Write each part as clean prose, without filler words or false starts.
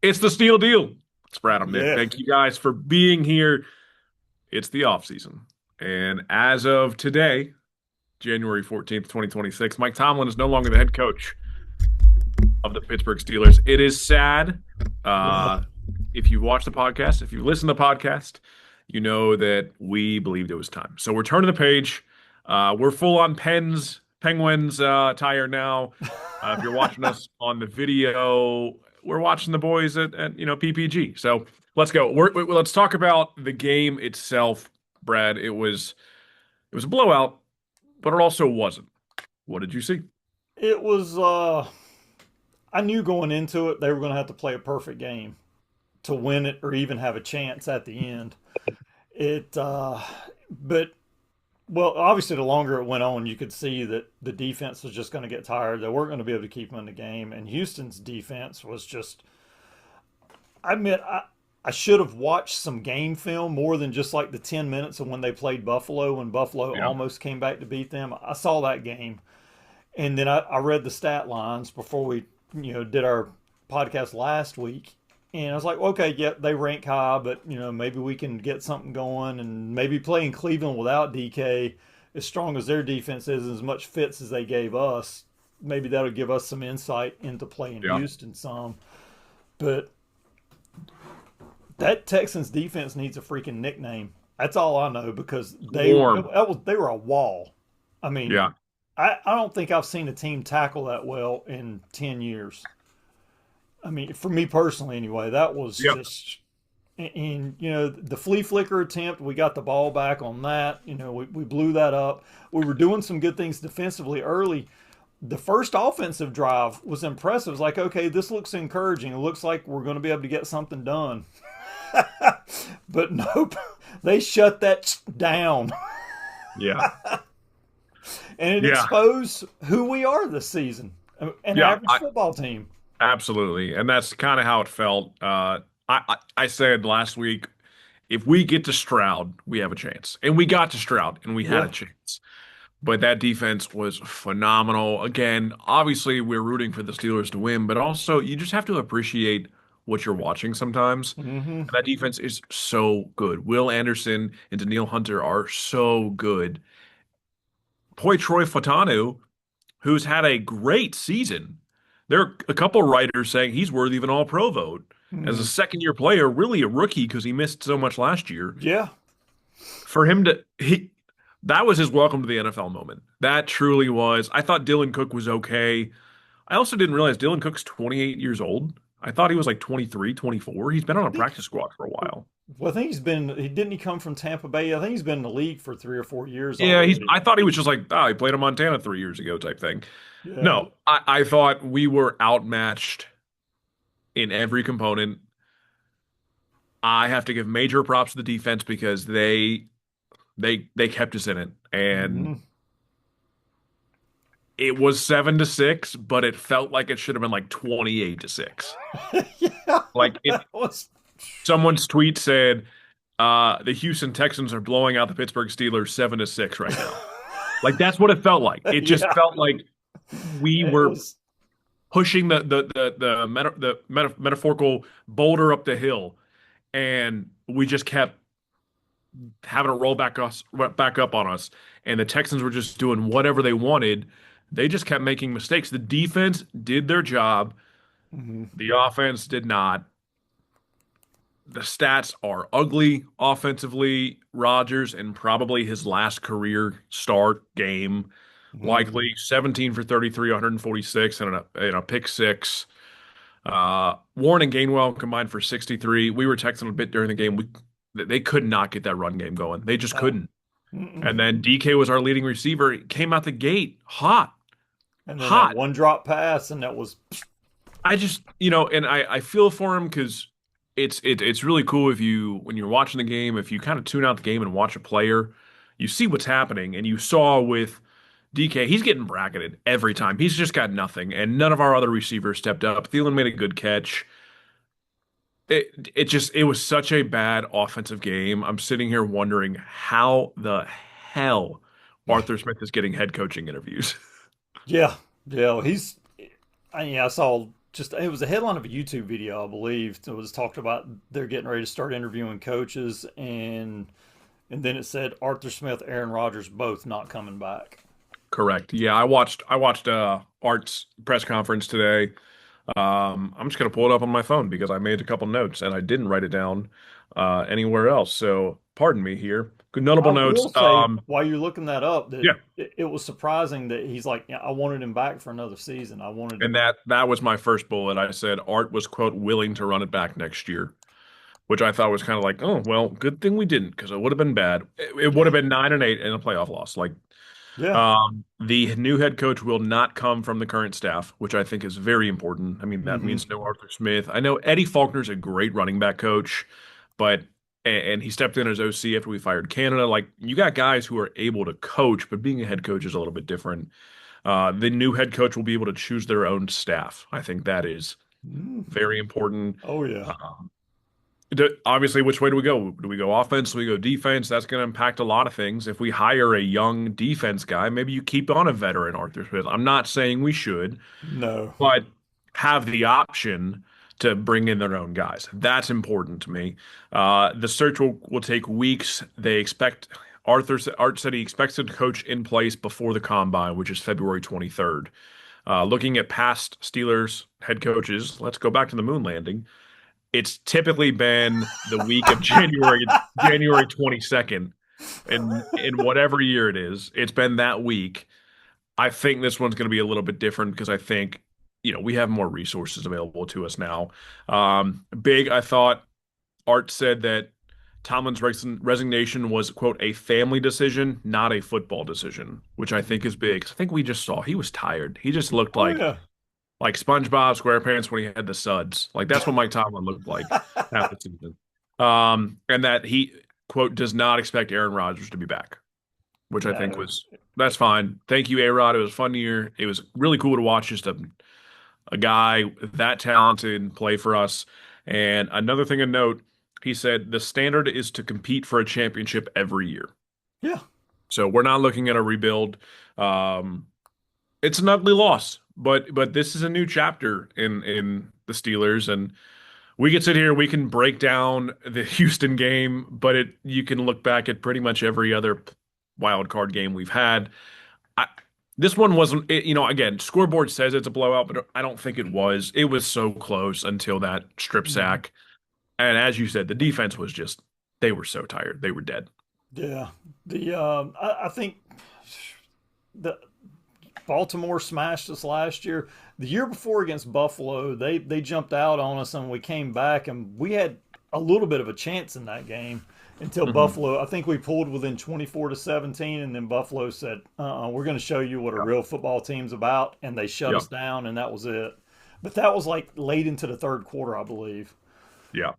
It's the Steel Deal. It's Brad and Nick. Yeah. Thank you guys for being here. It's the off season. And as of today, January 14th, 2026, Mike Tomlin is no longer the head coach of the Pittsburgh Steelers. It is sad. Yeah. Uh, if you've watched the podcast, if you've listened to the podcast, you know that we believed it was time. So we're turning the page. We're full on Penguins attire now. If you're watching us on the video, we're watching the boys at PPG. So let's go. Let's talk about the game itself, Brad. It was a blowout, but it also wasn't. What did you see? It was I knew going into it they were going to have to play a perfect game to win it or even have a chance at the end. It but well, obviously the longer it went on, you could see that the defense was just going to get tired. They weren't going to be able to keep them in the game, and Houston's defense was just I admit I should have watched some game film more than just like the 10 minutes of when they played Buffalo when Buffalo Yeah. almost came back to beat them. I saw that game. And then I read the stat lines before we, did our podcast last week. And I was like, okay, yep, they rank high, but maybe we can get something going and maybe playing Cleveland without DK, as strong as their defense is and as much fits as they gave us, maybe that'll give us some insight into playing Yeah. Houston some. But that Texans defense needs a freaking nickname. That's all I know because Warm. they were a wall. I mean, Yeah. I don't think I've seen a team tackle that well in 10 years. I mean, for me personally, anyway, that was Yep. just. And, the flea flicker attempt, we got the ball back on that. We blew that up. We were doing some good things defensively early. The first offensive drive was impressive. It was like, okay, this looks encouraging. It looks like we're going to be able to get something done. But nope, they shut that down. Yeah. And it Yeah. exposed who we are this season, an Yeah. average football team. Absolutely, and that's kind of how it felt. I said last week, if we get to Stroud, we have a chance, and we got to Stroud, and we had a Yeah. chance. But that defense was phenomenal. Again, obviously, we're rooting for the Steelers to win, but also you just have to appreciate what you're watching sometimes. Hmm. And that defense is so good. Will Anderson and Daniil Hunter are so good. Troy Fatanu, who's had a great season. There are a couple writers saying he's worthy of an all-pro vote. As a Hmm. second-year player, really a rookie because he missed so much last year. Yeah. For him to that was his welcome to the NFL moment. That truly was. I thought Dylan Cook was okay. I also didn't realize Dylan Cook's 28 years old. I thought he was like 23, 24. He's been on I a think. practice squad for a while. Well, I think he's been. He didn't he come from Tampa Bay? I think he's been in the league for 3 or 4 years Yeah, already. I thought he was just like, he played in Montana 3 years ago type thing. Yeah. No, I thought we were outmatched in every component. I have to give major props to the defense because they kept us in it, and Hmm. it was 7-6, but it felt like it should have been like 28-6. Yeah. Like That was. someone's tweet said, the Houston Texans are blowing out the Pittsburgh Steelers 7-6 right now. Like that's what it felt like. It just Yeah. felt like we It were was. pushing the metaphorical boulder up the hill, and we just kept having it roll back up on us, and the Texans were just doing whatever they wanted. They just kept making mistakes. The defense did their job. Mhm. The offense did not. The stats are ugly offensively. Rodgers in probably his last career start game, Mhm. likely 17 for 33, 146, and a pick six. Warren and Gainwell combined for 63. We were texting a bit during the game. They could not get that run game going. They just No. couldn't. Mm-mm. And then DK was our leading receiver. He came out the gate hot, And then that hot. one drop pass, and that was. I just, and I feel for him because it's really cool if you when you're watching the game, if you kind of tune out the game and watch a player, you see what's happening. And you saw with DK, he's getting bracketed every time. He's just got nothing, and none of our other receivers stepped up. Thielen made a good catch. It was such a bad offensive game. I'm sitting here wondering how the hell Arthur Smith is getting head coaching interviews. Yeah. Yeah. He's. I saw just it was a headline of a YouTube video, I believe. It was talked about they're getting ready to start interviewing coaches, and then it said Arthur Smith, Aaron Rodgers both not coming back. Correct. Yeah, I watched Art's press conference today. I'm just gonna pull it up on my phone because I made a couple notes and I didn't write it down anywhere else. So pardon me here. Good I notable notes. will say, while you're looking that up, that Yeah, it was surprising that he's like, yeah, I wanted him back for another season. I wanted and him. that was my first bullet. I said Art was quote willing to run it back next year, which I thought was kind of like, oh well, good thing we didn't because it would have been bad. It would Yeah, have been 9-8 and a playoff loss. Like yeah. the new head coach will not come from the current staff, which I think is very important. I mean, that Hmm. means no Arthur Smith. I know Eddie Faulkner's a great running back coach, but and he stepped in as OC after we fired Canada. Like you got guys who are able to coach, but being a head coach is a little bit different. The new head coach will be able to choose their own staff. I think that is Mm. very important. Oh yeah. Um, Obviously, which way do we go? Do we go offense? Do we go defense? That's going to impact a lot of things. If we hire a young defense guy, maybe you keep on a veteran Arthur Smith. I'm not saying we should, No. but have the option to bring in their own guys. That's important to me. The search will take weeks. They expect Art said he expects to coach in place before the combine, which is February 23rd. Looking at past Steelers head coaches, let's go back to the moon landing. It's typically been the week of January 22nd in whatever year it is. It's been that week. I think this one's going to be a little bit different because I think, we have more resources available to us now. I thought Art said that Tomlin's resignation was, quote, a family decision, not a football decision, which I think is big. 'Cause I think we just saw he was tired. He just looked Oh yeah. like SpongeBob SquarePants when he had the suds. Like that's what Mike Tomlin looked like half the season. And that he, quote, does not expect Aaron Rodgers to be back, which I think No. was that's fine. Thank you, A-Rod. It was a fun year. It was really cool to watch just a guy that talented play for us. And another thing to note, he said the standard is to compete for a championship every year. Yeah. So we're not looking at a rebuild. Um, it's an ugly loss, but this is a new chapter in the Steelers, and we can sit here, we can break down the Houston game, but you can look back at pretty much every other wild card game we've had. I, this one wasn't, again, scoreboard says it's a blowout, but I don't think it was. It was so close until that strip Mhm. sack, and as you said, the defense was just they were so tired, they were dead. Yeah. I think the Baltimore smashed us last year. The year before against Buffalo, they jumped out on us and we came back and we had a little bit of a chance in that game until Hmm. Buffalo. I think we pulled within 24-17, and then Buffalo said, we're going to show you what a Yeah, real football team's about," and they shut yeah, us down, and that was it. But that was like late into the third quarter, I believe. yeah.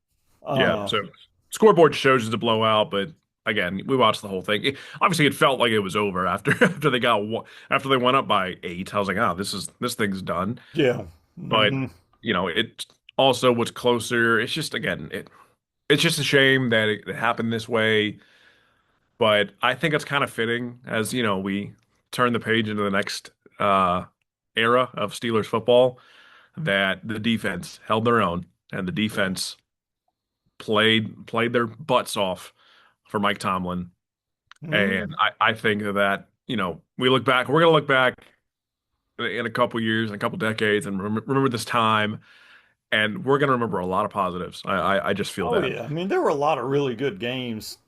Yeah, Uh, so scoreboard shows it's a blowout, but again, we watched the whole thing. Obviously, it felt like it was over after after they went up by 8. I was like, oh, this thing's done. yeah. But Hmm. it also was closer. It's just again, it's just a shame that it happened this way. But I think it's kind of fitting as we turn the page into the next uh, era of Steelers football that the defense held their own and the Yeah. defense played their butts off for Mike Tomlin. Hmm. And I think that, we're going to look back in a couple years, in a couple decades, and remember this time, and we're going to remember a lot of positives. I just feel Oh that. yeah. I mean, there were a lot of really good games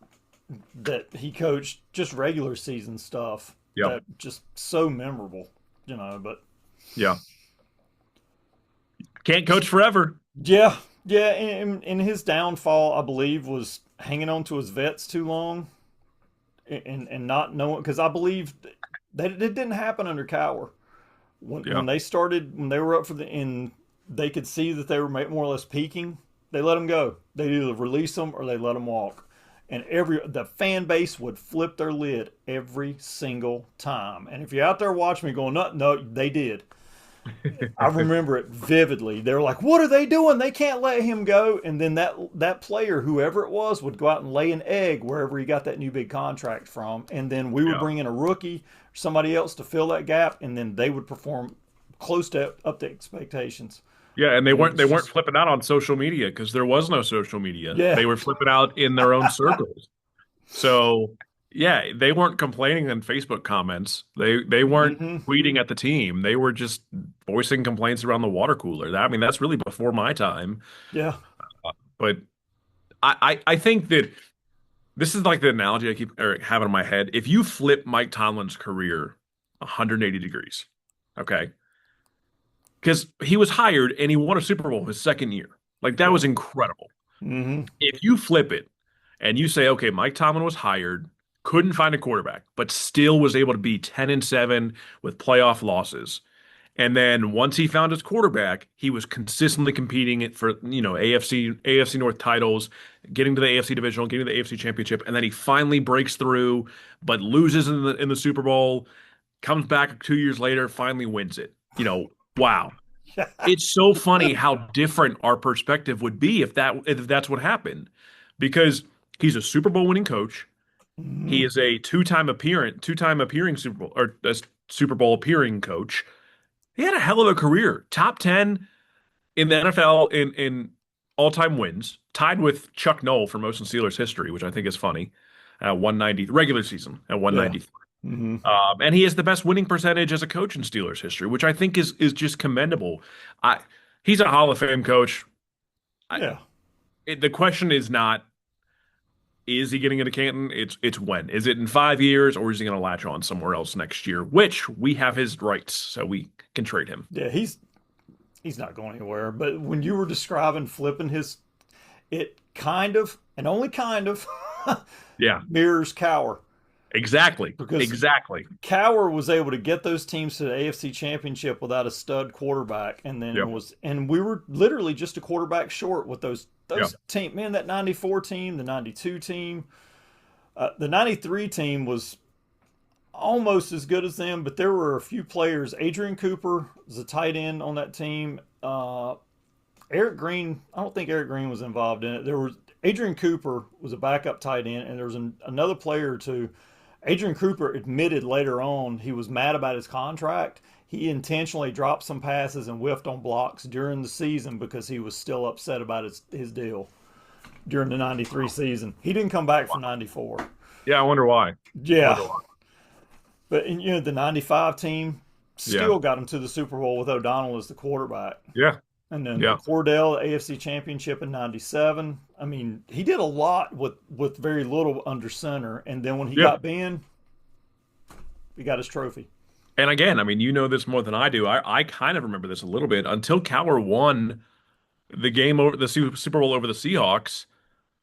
that he coached, just regular season stuff Yep. that just so memorable, you know. But Yeah. Can't coach forever. yeah, yeah, and his downfall, I believe, was hanging on to his vets too long and not knowing, because I believe that it didn't happen under Cowher. When Yeah. they started, when they were up for and they could see that they were more or less peaking, they let them go. They either release them or they let them walk. And the fan base would flip their lid every single time. And if you're out there watching me going, no, no, they did. I remember it vividly. They were like, "What are they doing? They can't let him go." And then that player, whoever it was, would go out and lay an egg wherever he got that new big contract from. And then we would Yeah. bring in a rookie, somebody else to fill that gap, and then they would perform close to up to expectations. Yeah, and It they was weren't just, flipping out on social media because there was no social media. yeah. They were flipping out in their own circles. So yeah, they weren't complaining in Facebook comments. They weren't Hmm. tweeting at the team. They were just voicing complaints around the water cooler. I mean, that's really before my time. Yeah. But I think that this is like the analogy I keep or have in my head. If you flip Mike Tomlin's career 180 degrees, okay? Because he was hired and he won a Super Bowl his second year. Like that Yeah. was incredible. Hmm. If you flip it and you say, okay, Mike Tomlin was hired, couldn't find a quarterback, but still was able to be 10-7 with playoff losses. And then once he found his quarterback, he was consistently competing it for, AFC North titles, getting to the AFC divisional, getting to the AFC championship, and then he finally breaks through, but loses in the Super Bowl, comes back 2 years later, finally wins it. Wow. Yeah. It's so funny how different our perspective would be if that's what happened. Because he's a Super Bowl winning coach. He Hmm. is a two-time appearing Super Bowl or a Super Bowl appearing coach. He had a hell of a career. Top 10 in the NFL in all-time wins, tied with Chuck Noll for most in Steelers history, which I think is funny. 190 regular season at Yeah. 193. Hmm. And he has the best winning percentage as a coach in Steelers history, which I think is just commendable. I He's a Hall of Fame coach. Yeah. The question is not is he getting into Canton? It's when. Is it in 5 years or is he going to latch on somewhere else next year? Which we have his rights, so we can trade him. Yeah. He's not going anywhere. But when you were describing flipping his, it kind of, and only kind of, Yeah, mirrors Cowher, exactly, because exactly. Cowher was able to get those teams to the AFC Championship without a stud quarterback, and then Yep, we were literally just a quarterback short with those yep, team. Man, that '94 team, the '92 team, the '93 team was almost as good as them, but there were a few players. Adrian Cooper was a tight end on that team. Eric Green, I don't think Eric Green was involved in it. There was Adrian Cooper was a backup tight end, and there was another player or two. Adrian Cooper admitted later on he was mad about his contract. He intentionally dropped some passes and whiffed on blocks during the season because he was still upset about his deal during the '93 season. He didn't come back for '94. yeah. I wonder why. I Yeah, wonder why. but the '95 team Yeah, still got him to the Super Bowl with O'Donnell as the quarterback. yeah, And then the yeah, Cordell AFC Championship in '97. I mean, he did a lot with very little under center. And then when he yeah. got Ben, he got his trophy. And again, I mean, you know this more than I do. I kind of remember this a little bit until Cowher won the game over the Super Bowl over the Seahawks.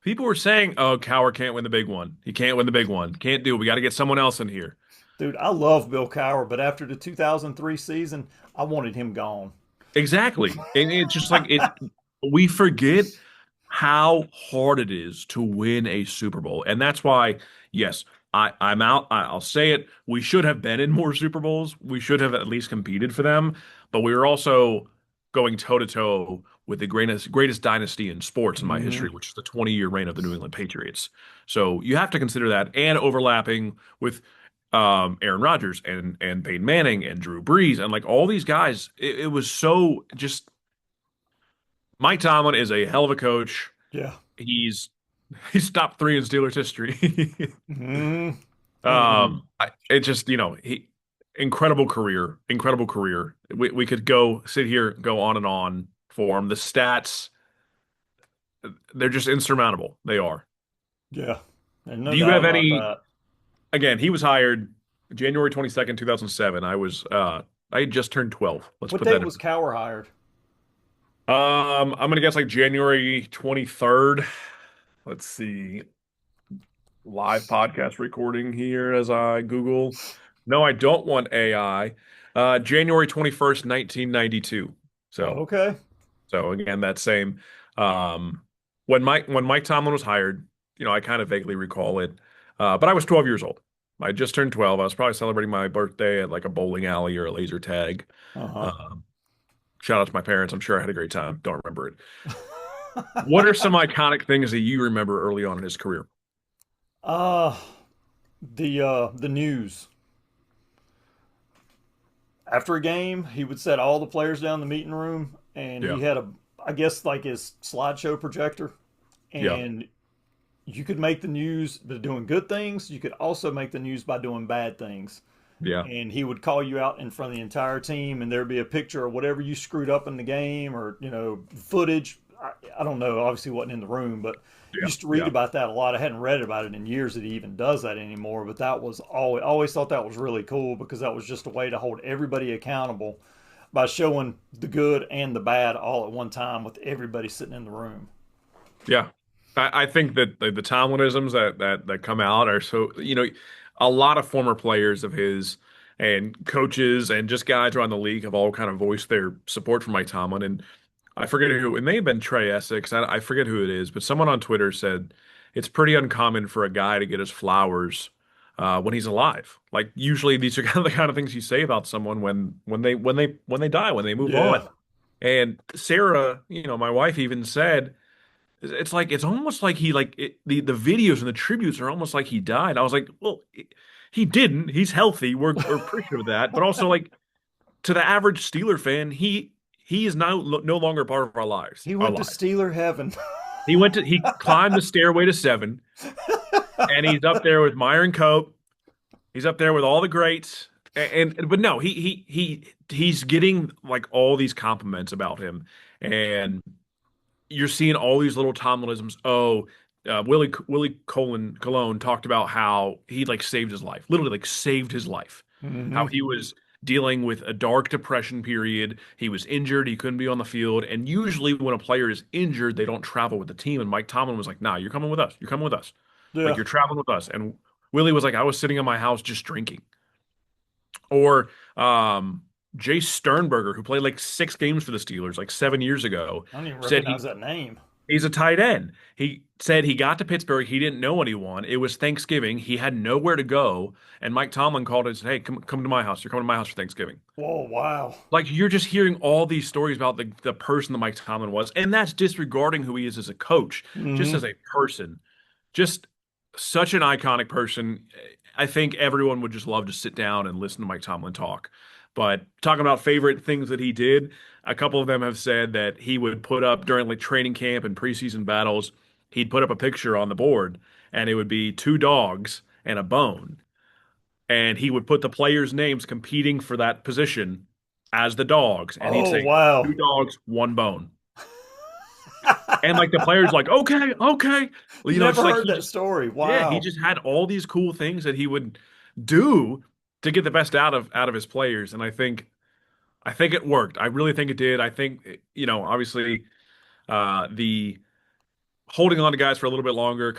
People were saying, "Oh, Cowher can't win the big one. He can't win the big one. Can't do it. We got to get someone else in here." Dude, I love Bill Cowher, but after the 2003 season, I wanted him gone. Exactly. And it's just like it we forget how hard it is to win a Super Bowl. And that's why, yes, I'm out. I'll say it. We should have been in more Super Bowls. We should have at least competed for them. But we were also going toe to toe with the greatest dynasty in sports in my Hmm. history, which is the 20-year reign of the New England Patriots. So you have to consider that and overlapping with Aaron Rodgers and Peyton Manning and Drew Brees and like all these guys. It was so just Mike Tomlin is a hell of a coach. Yeah. He's he's top three in Steelers history. Hmm. And It just he incredible career. We could sit here go on for him. The stats they're just insurmountable. They are. yeah, and no Do you doubt have about any? that. Again, he was hired January 22nd, 2007. I had just turned 12. Let's What put that date in. was Cowher hired? I'm gonna guess like January 23rd. Let's see. Live podcast recording here as I Google. No, I don't want AI. January 21st, 1992. Oh, So, okay. so again, that same. Um, when Mike Tomlin was hired, I kind of vaguely recall it. But I was 12 years old. I just turned 12. I was probably celebrating my birthday at like a bowling alley or a laser tag. Uh Um, Shout out to my parents. I'm sure I had a great time. Don't remember it. What are huh. some iconic things that you remember early on in his career? uh, the news. After a game, he would set all the players down in the meeting room and Yeah. he had I guess like his slideshow projector, Yeah. and you could make the news by doing good things. You could also make the news by doing bad things. Yeah. And he would call you out in front of the entire team, and there'd be a picture of whatever you screwed up in the game, or footage. I don't know. Obviously, wasn't in the room, but Yeah. used to read Yeah. about that a lot. I hadn't read about it in years that he even does that anymore. But that was always thought that was really cool because that was just a way to hold everybody accountable by showing the good and the bad all at one time with everybody sitting in the room. Yeah. I think that the Tomlinisms that come out are so, a lot of former players of his and coaches and just guys around the league have all kind of voiced their support for Mike Tomlin. And I forget who, it may have been Trey Essex. I forget who it is, but someone on Twitter said it's pretty uncommon for a guy to get his flowers when he's alive. Like usually these are kind of the kind of things you say about someone when they die, when they move Yeah, on. And Sarah, my wife even said it's like it's almost like the videos and the tributes are almost like he died. I was like, well, he didn't. He's healthy. We're appreciative of that. But also like to the average Steeler fan, he is now no longer part of our lives. he Our went to lives. Steeler heaven. He climbed the stairway to seven, and he's up there with Myron Cope. He's up there with all the greats. But no, he's getting like all these compliments about him, and you're seeing all these little Tomlinisms. Oh, Willie Cologne talked about how he like saved his life, literally like saved his life. How Hmm. he was dealing with a dark depression period. He was injured. He couldn't be on the field. And usually, when a player is injured, they don't travel with the team. And Mike Tomlin was like, "Nah, you're coming with us. You're coming with us. Like Yeah. you're traveling with us." And Willie was like, "I was sitting in my house just drinking." Or Jay Sternberger, who played like 6 games for the Steelers like 7 years ago, I don't even said recognize that name. he's a tight end. He said he got to Pittsburgh. He didn't know anyone. It was Thanksgiving. He had nowhere to go. And Mike Tomlin called and said, "Hey, come to my house. You're coming to my house for Thanksgiving." Whoa, wow. Like you're just hearing all these stories about the person that Mike Tomlin was. And that's disregarding who he is as a coach, just Hmm. as a person. Just such an iconic person. I think everyone would just love to sit down and listen to Mike Tomlin talk. But talking about favorite things that he did, a couple of them have said that he would put up during like training camp and preseason battles, he'd put up a picture on the board and it would be two dogs and a bone. And he would put the players' names competing for that position as the dogs. And he'd Oh, say, wow. two dogs, one bone. And like the players like, okay, okay. Well, it's Never like heard that story. yeah, he Wow. just had all these cool things that he would do to get the best out of his players. And I think it worked. I really think it did. I think, obviously, the holding on to guys for a little bit longer,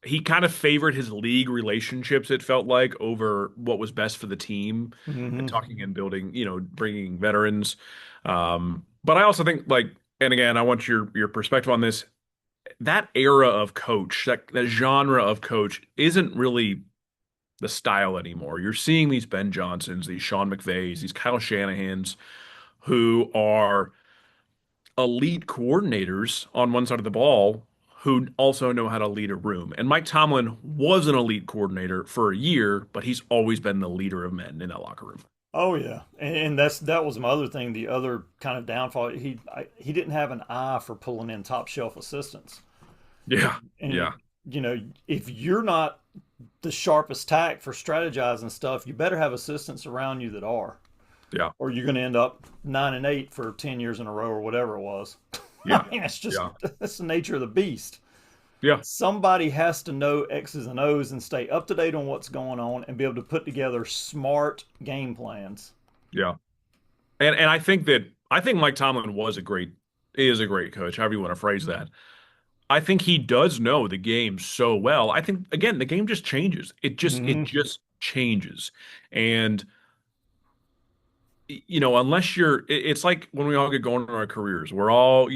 he kind of favored his league relationships, it felt like, over what was best for the team, Hmm. talking and building, bringing veterans. But I also think, like, and again, I want your perspective on this. That era of coach, that genre of coach, isn't really the style anymore. You're seeing these Ben Johnsons, these Sean McVays, these Kyle Shanahans, who are elite coordinators on one side of the ball who also know how to lead a room. And Mike Tomlin was an elite coordinator for a year, but he's always been the leader of men in that locker room. Oh yeah, and that was my other thing. The other kind of downfall, he didn't have an eye for pulling in top shelf assistants. Yeah. And Yeah. if you're not the sharpest tack for strategizing stuff, you better have assistants around you that are, Yeah. or you're going to end up 9-8 for 10 years in a row or whatever it was. I Yeah. mean, it's just Yeah. that's the nature of the beast. Yeah. Somebody has to know X's and O's and stay up to date on what's going on and be able to put together smart game plans. Yeah. And I think Mike Tomlin is a great coach, however you want to phrase that. I think he does know the game so well. I think again, the game just changes. It Hmm. just changes. And unless it's like when we all get going in our careers, we're all,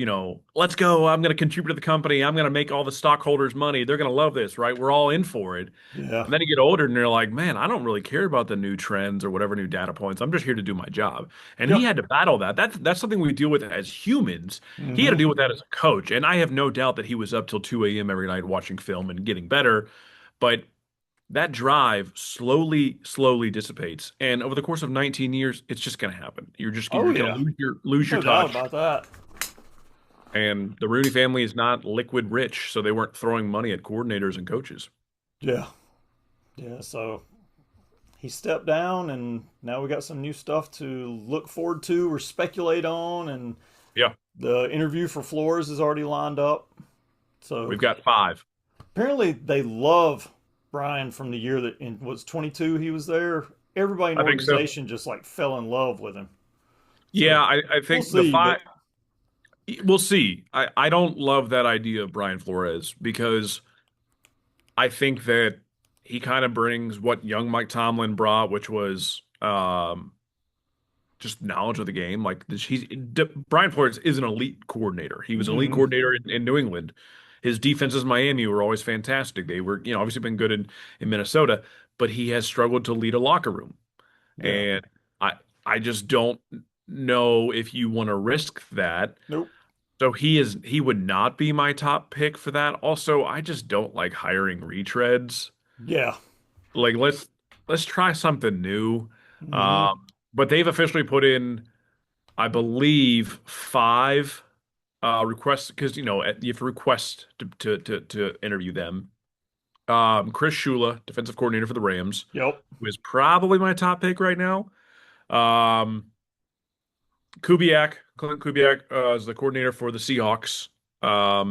let's go. I'm going to contribute to the company. I'm going to make all the stockholders money. They're going to love this, right? We're all in for it. Yeah. And then you get older and you're like, man, I don't really care about the new trends or whatever new data points. I'm just here to do my job. And he Yep. had to battle that. That's something we deal with as humans. He had to Hmm. deal with that as a coach. And I have no doubt that he was up till 2 a.m. every night watching film and getting better. But that drive slowly dissipates. And over the course of 19 years, it's just going to happen. Oh You're going yeah, to lose your no doubt touch. about that. And the Rooney family is not liquid rich, so they weren't throwing money at coordinators and coaches. Yeah, yeah. So he stepped down, and now we got some new stuff to look forward to or speculate on. And Yeah, the interview for Flores is already lined up. we've So got five. apparently they love Brian from the year that in was 22 he was there. Everybody in the I think so. organization just like fell in love with him. Yeah, So I we'll think the see. five. But We'll see. I don't love that idea of Brian Flores because I think that he kind of brings what young Mike Tomlin brought, which was just knowledge of the game. Brian Flores is an elite coordinator. He was an elite mhm, coordinator in New England. His defenses in Miami were always fantastic. They were, obviously been good in Minnesota, but he has struggled to lead a locker room. yeah, And I I just don't know if you want to risk that. nope, So he would not be my top pick for that. Also, I just don't like hiring retreads. yeah, Like let's try something new. hmm Um, but they've officially put in, I believe, five requests because you have to request to interview them. Chris Shula, defensive coordinator for the Rams, yep. who is probably my top pick right now. Um, Clint Kubiak, is the coordinator for the Seahawks.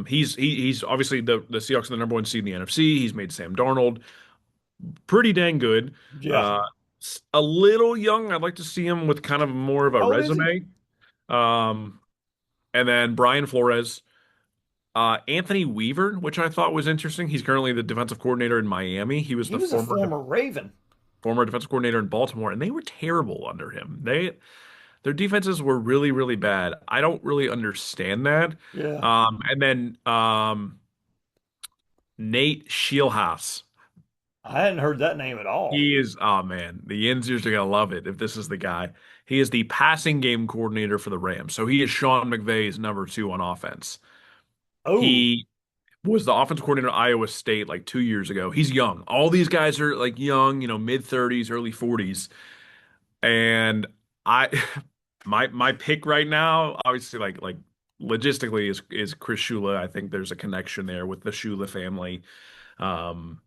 He's obviously the Seahawks are the number one seed in the NFC. He's made Sam Darnold pretty dang good. Yeah. Uh, a little young. I'd like to see him with kind of more of a How old is he? resume. Um, and then Brian Flores, Anthony Weaver, which I thought was interesting. He's currently the defensive coordinator in Miami. He was He the was a former Raven. former defensive coordinator in Baltimore, and they were terrible under him. Their defenses were really bad. I don't really understand that. Yeah. And then Nate Scheelhaas. I hadn't heard that name at all. He is, oh man, the Yinzers are gonna love it if this is the guy. He is the passing game coordinator for the Rams. So he is Sean McVay's number two on offense. Oh, He was the offensive coordinator at Iowa State like 2 years ago. He's young. All these guys are like young, mid 30s, early 40s. And I my pick right now, obviously like logistically is Chris Shula. I think there's a connection there with the Shula family. Um,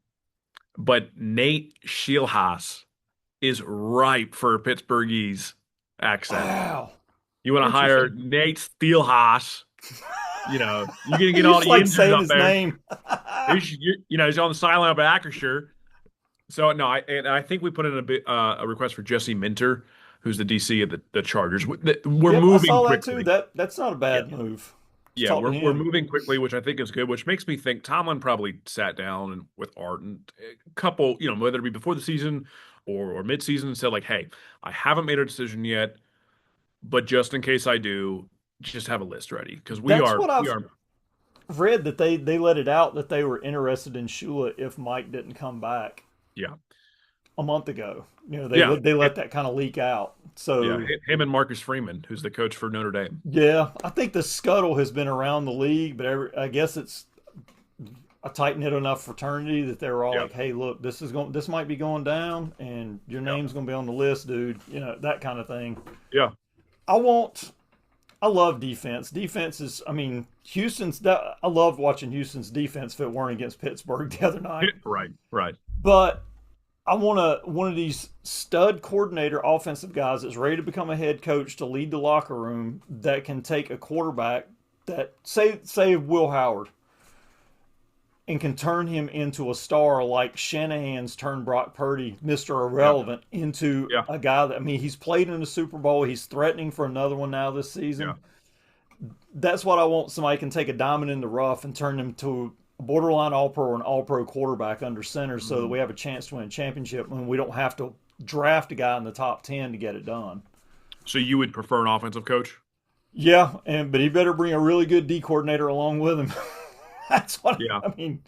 but Nate Scheelhaas is ripe for a Pittsburghese accent. wow. You want to hire Interesting. Nate Steelhaas, you're gonna get You all just the like Yinzers saying up his there. name. He's on the sideline of Acrisure. So no, I think we put in a request for Jesse Minter, who's the DC of the Chargers. We're Yep, I moving saw that too. quickly. That's not a Yeah, bad move. Let's yeah, talk to we're him. moving quickly, which I think is good. Which makes me think Tomlin probably sat down and with Art and a couple, whether it be before the season or mid-season, and said like, "Hey, I haven't made a decision yet, but just in case I do, just have a list ready because we That's are what we I've are read that they let it out that they were interested in Shula if Mike didn't come back yeah a month ago. yeah They let that kind of leak out. yeah So him and Marcus Freeman, who's the coach for Notre Dame. yeah, I think the scuttle has been around the league, but I guess it's a tight knit enough fraternity that they were all Yeah like, "Hey, look, this might be going down, and your yeah name's going to be on the list, dude." That kind of thing. yeah I want. I love defense. Defense is. I mean, I loved watching Houston's defense if it weren't against Pittsburgh the other night. right. But I want one of these stud coordinator offensive guys that's ready to become a head coach to lead the locker room that can take a quarterback that say Will Howard and can turn him into a star like Shanahan's turned Brock Purdy, Mr. Yeah Irrelevant, into yeah a guy that, I mean, he's played in the Super Bowl. He's threatening for another one now this yeah season. That's what I want. Somebody can take a diamond in the rough and turn him to a borderline all pro or an all pro quarterback under center so that Mhm. we have a chance to win a championship when we don't have to draft a guy in the top 10 to get it done. So you would prefer an offensive coach? Yeah, but he better bring a really good D coordinator along with him. That's what Yeah. I mean.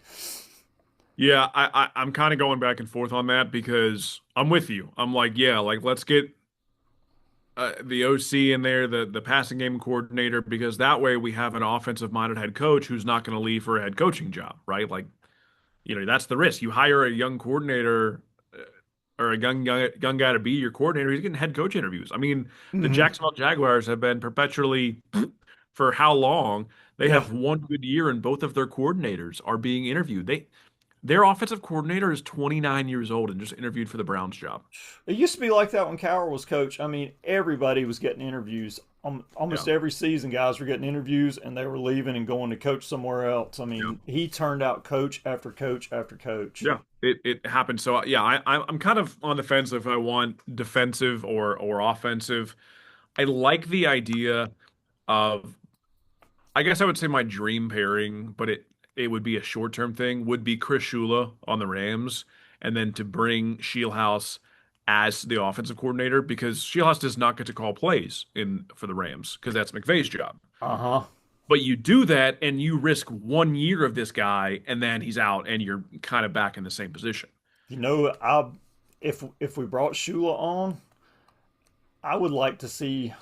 Yeah, I'm kind of going back and forth on that because I'm with you. I'm like, yeah, like let's get the OC in there, the passing game coordinator, because that way we have an offensive minded head coach who's not going to leave for a head coaching job, right? Like, that's the risk. You hire a young coordinator or a young guy to be your coordinator. He's getting head coach interviews. I mean, the Hmm. Jacksonville Jaguars have been perpetually for how long? They Yeah. have one good year, and both of their coordinators are being interviewed. Their offensive coordinator is 29 years old and just interviewed for the Browns job. It used to be like that when Cowher was coach. I mean, everybody was getting interviews. Yeah. Almost every season, guys were getting interviews and they were leaving and going to coach somewhere else. I Yeah. mean, he turned out coach after coach after coach. Yeah, it happened. So yeah, I'm kind of on the fence if I want defensive or offensive. I like the idea of, I guess I would say my dream pairing, but it would be a short term thing. Would be Chris Shula on the Rams, and then to bring Shieldhouse as the offensive coordinator because Shieldhouse does not get to call plays in for the Rams because that's McVay's job. Uh huh. But you do that and you risk 1 year of this guy, and then he's out, and you're kind of back in the same position. You know, I if we brought Shula on, I would like to see,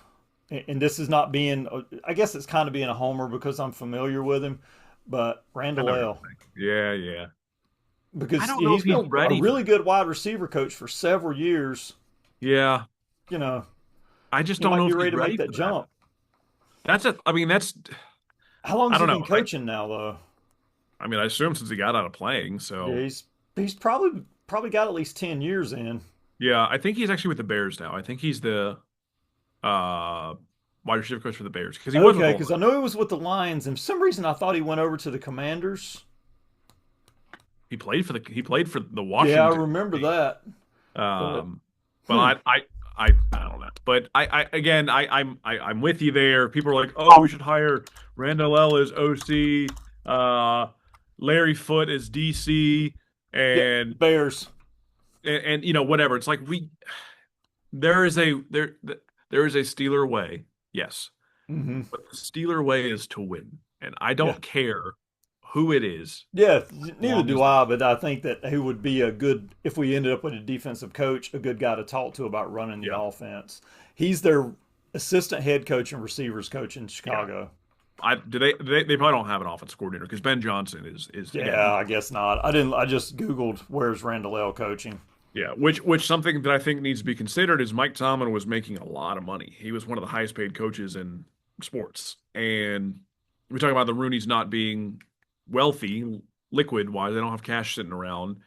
and this is not being, I guess it's kind of being a homer because I'm familiar with him, but I Randall know what you're L. saying. Yeah, yeah. I Because don't know if he's he's been a ready for really it. good wide receiver coach for several years. Yeah, You know, I just he don't might know be if ready he's to make ready that for that. jump. I mean, How long I has he don't been know. coaching now, though? I mean, I assume since he got out of playing, Yeah, so he's probably got at least 10 years in. yeah, I think he's actually with the Bears now. I think he's the uh wide receiver coach for the Bears because he was with Okay, Ole because I Miss. know he was with the Lions, and for some reason I thought he went over to the Commanders. He played for the Yeah, I Washington. remember that. But Um, but hmm, I don't know. But I'm with you there. People are like, oh, we should hire Randall L as OC, Larry Foote as DC, yeah, and Bears. whatever. It's like there is a there there is a Steeler way, yes, Hmm. but the Steeler way is to win, and I Yeah, don't care who it is, yeah. as Neither long do as they I, win. but I think that he would be a good if we ended up with a defensive coach, a good guy to talk to about running the Yeah, offense. He's their assistant head coach and receivers coach in yeah. Chicago. They probably don't have an offense coordinator because Ben Johnson is again Yeah, I guess not. I didn't. I just Googled where's Randall L coaching. yeah, which something that I think needs to be considered is Mike Tomlin was making a lot of money. He was one of the highest paid coaches in sports. And we talk about the Roonies not being wealthy, liquid wise, they don't have cash sitting around.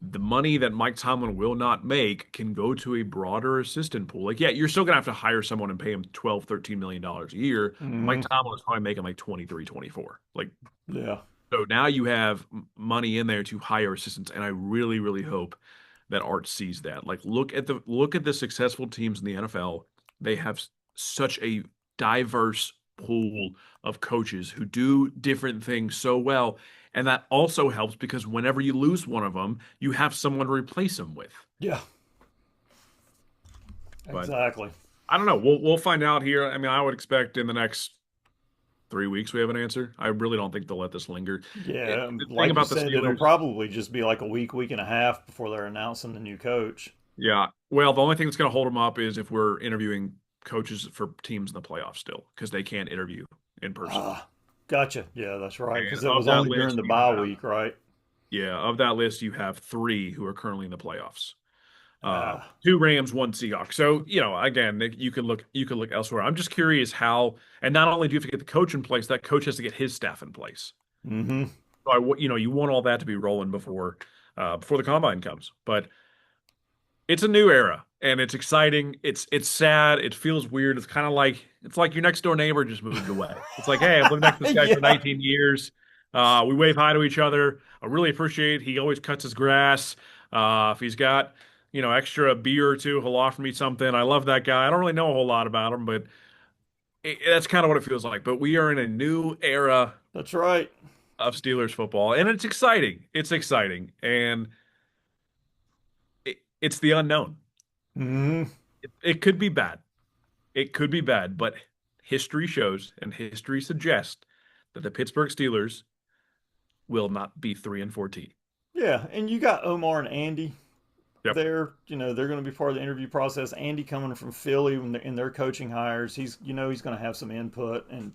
The money that Mike Tomlin will not make can go to a broader assistant pool. Like, yeah, you're still gonna have to hire someone and pay him 12, $13 million a year. Mike Hmm. Tomlin is probably making like 23, 24. Like, Yeah. so now you have money in there to hire assistants, and I really, really hope that Art sees that. Like, look at the successful teams in the NFL. They have such a diverse pool of coaches who do different things so well, and that also helps because whenever you lose one of them, you have someone to replace them with. Yeah. But Exactly. I don't know. We'll find out here. I mean, I would expect in the next 3 weeks we have an answer. I really don't think they'll let this linger. Yeah. The thing Like you about the said, it'll Steelers. probably just be like a week and a half before they're announcing the new coach. Yeah. Well, the only thing that's going to hold them up is if we're interviewing coaches for teams in the playoffs still, because they can't interview in person. Ah, gotcha. Yeah, that's right. And Because it of was that only during list, the you bye have, week, right? yeah, of that list, you have three who are currently in the playoffs. Ah, Two Rams, one Seahawks. So, again, you could look elsewhere. I'm just curious how, and not only do you have to get the coach in place, that coach has to get his staff in place. mm-hmm. So you want all that to be rolling before the combine comes. But it's a new era and it's exciting. It's sad. It feels weird. It's like your next door neighbor just moved away. It's like, hey, I've lived next to this guy for Yeah. 19 years. We wave hi to each other. I really appreciate he always cuts his grass. If he's got, extra beer or two, he'll offer me something. I love that guy. I don't really know a whole lot about him, but that's kind of what it feels like. But we are in a new era That's right. of Steelers football, and it's exciting. It's exciting, and it's the unknown. Mm-hmm. It could be bad. It could be bad, but history shows and history suggests that the Pittsburgh Steelers will not be 3-14. Yeah, and you got Omar and Andy Yep. there. They're going to be part of the interview process. Andy coming from Philly in their coaching hires. He's going to have some input, and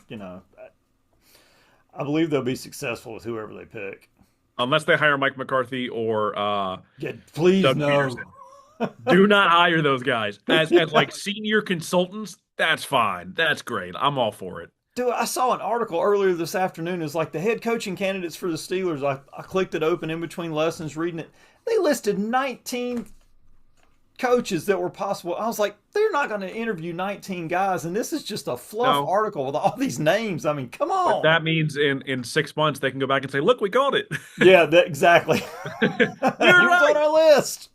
I believe they'll be successful with whoever they pick. unless they hire Mike McCarthy or Yeah, please Doug no. Peterson. Do not hire those guys as like senior consultants. That's fine. That's great. I'm all for it. Dude, I saw an article earlier this afternoon. It's like the head coaching candidates for the Steelers. I clicked it open in between lessons reading it. They listed 19 coaches that were possible. I was like, they're not going to interview 19 guys, and this is just a fluff No, article with all these names. I mean, come but on. that means in 6 months they can go back and say, "Look, we got it. Yeah, exactly. We were He was on right." our list.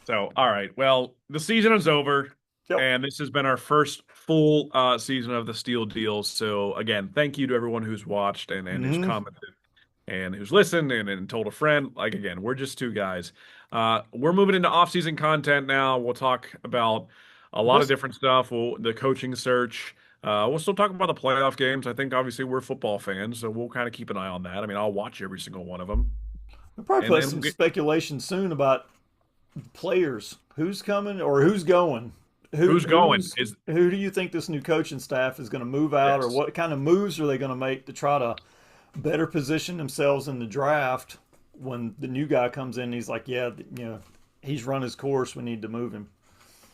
So, all right. Well, the season is over, Yep. and this has been our first full season of the Steel Deals. So, again, thank you to everyone who's watched and who's Mm-hmm. commented and who's listened and told a friend. Like, again, we're just two guys. We're moving into off-season content now. We'll talk about a lot of What's different stuff. The coaching search. We'll still talk about the playoff games. I think obviously we're football fans, so we'll kind of keep an eye on that. I mean, I'll watch every single one of them, We'll probably and put then we'll some get speculation soon about players, who's coming or who's going. who's going. Is Who do you think this new coaching staff is going to move out, or yes. what kind of moves are they going to make to try to better position themselves in the draft when the new guy comes in? He's like, yeah, he's run his course. We need to move him.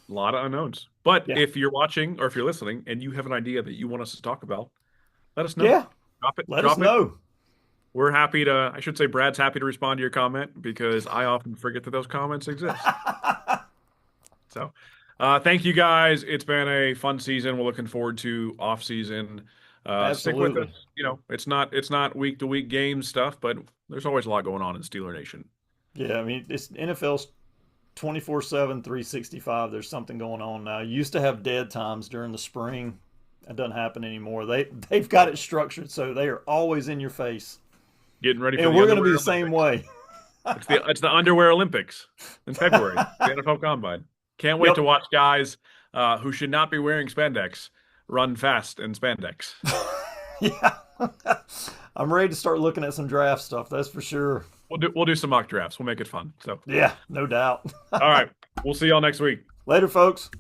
A lot of unknowns. But Yeah, if you're watching or if you're listening and you have an idea that you want us to talk about, let us know. yeah. Drop it. Let us Drop it. know. We're happy to, I should say, Brad's happy to respond to your comment because I often forget that those comments exist. So, thank you guys. It's been a fun season. We're looking forward to off season. Stick with us. Absolutely. It's not week to week game stuff, but there's always a lot going on in Steeler Nation. Yeah, I mean, it's NFL's 24/7, 365. There's something going on now. You used to have dead times during the spring. That doesn't happen anymore. They've got it structured so they are always in your face. Getting ready for And the we're going to be underwear the same Olympics. way. It's the underwear Olympics in February. The NFL Combine. Can't wait to Yep. watch guys who should not be wearing spandex run fast in spandex. Yeah. I'm ready to start looking at some draft stuff. That's for sure. We'll do some mock drafts. We'll make it fun. So, Yeah, no doubt. all right, we'll see y'all next week. Later, folks.